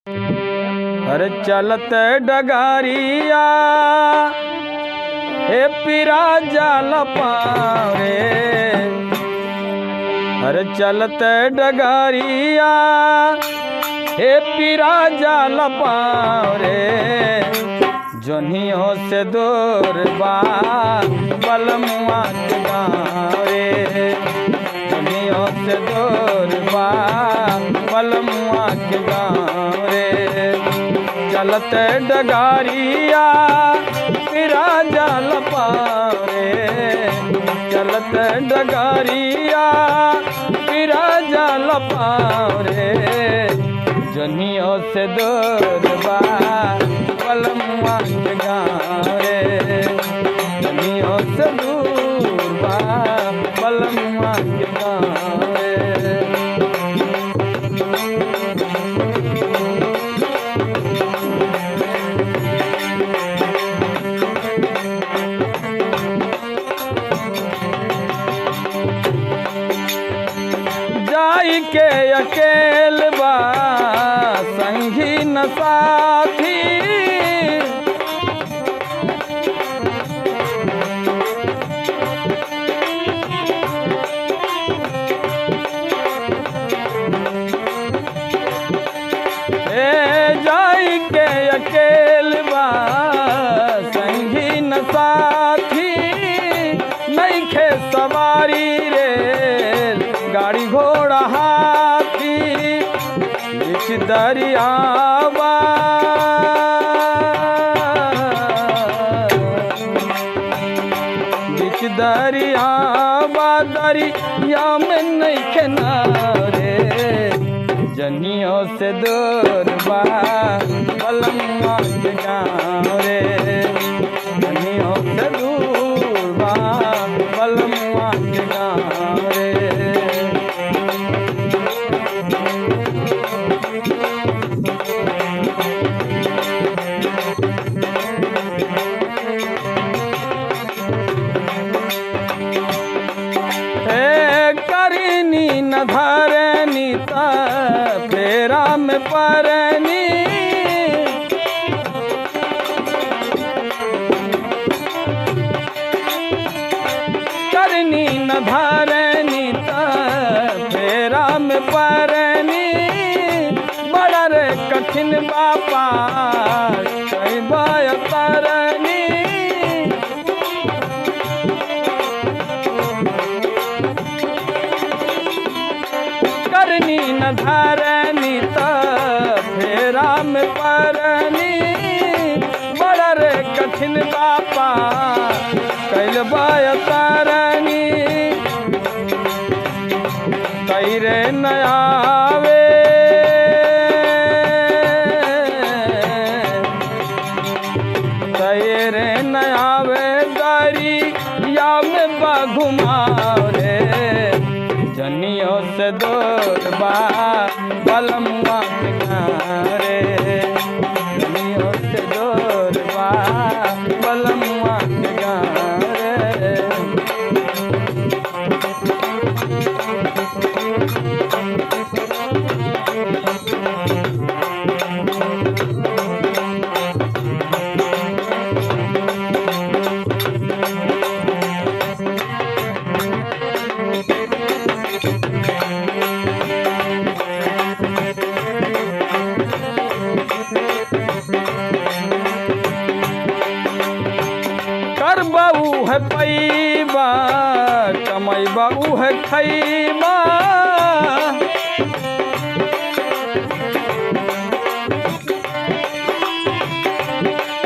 अरे चलत डगारिया हे पीरा जाल पाँव रे। अरे चलत डगारिया हे पीरा जाल पाँव रे। जोनियों से दूर बा बलमुआ के गाँव रे। जोनियों से दूर बा बलमुआ के गाँव रे। चलत डगारिया पीरा जाल पाँव रे। चलत डगारिया पीरा जाल पाँव रे। जोनियों से दूर बा बलमुआ के गाँव रे। जोनियों से दूर बा बलमुआ के गाँव रे। जाई के अकेल बा संगी न साथी। जाई के अकेल बा संगी न साथी। नहीं खे सवारी रे गाड़ी घोड़ा हाथी। बीच दरियावा बीच दरियावा दरिया में नहीं खे नारे। जनियों से दूर बा बलमुआ के गाँव रे। जनियों से दूर बा बलमुआ के गाँव रे। करनी न धरनी ता फेरा में परनी। करनी न धरनी ता फेरा में परनी। बड़ा रे कठिन बापा कई बाय तरनी। करनी न धरनी ता फेरा में परनी। बड़ा रे कठिन बापा कैल बाय तरनी। तैरे न आवे तैरे न आवे दरिया में बघुमाव रे। जनियों से दूर बा बलमुआ के गाँव रे। जनियों से दूर बा बलमुआ के गाँव रे। कर बाऊ है पैबा कमाई बाऊ है खैबा।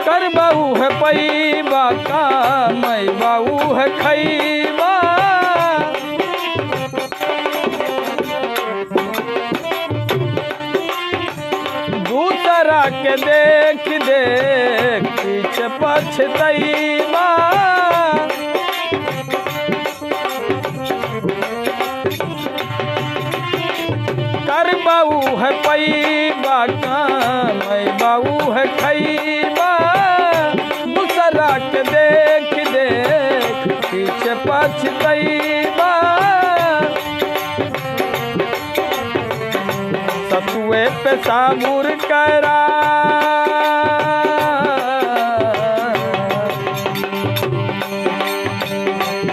कर बाऊ है पैबा कमाई बाऊ है खैबा। दूसरा के देख देख पीछे पछतैबा। कर बाऊ है पैबा कमाई बाऊ है खैबा। दूसरा के देख देख पीछे पछतैबा। सतुए पे साबुर करा,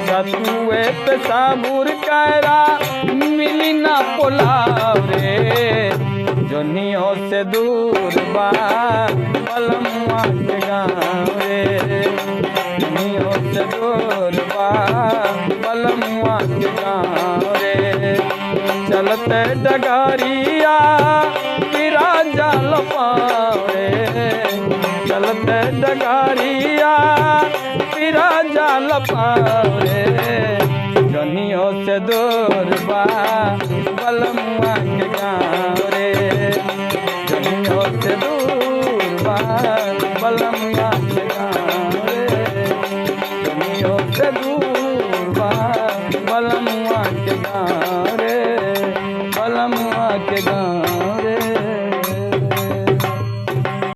सतुए पे साबुर करा, मिली ना पुलाव रे, जोनियों से दूर बा बलमुआ के गाँव रे, जोनियों से दूर बा बलमुआ के गाँव रे। चलते डगरिया पिरा जाल पावे, चलते डगरिया पिरा जाल पावे, जोनियों से दूर बा बलमुआ के गाँव रे, जोनियों से दूर बा बलमुआ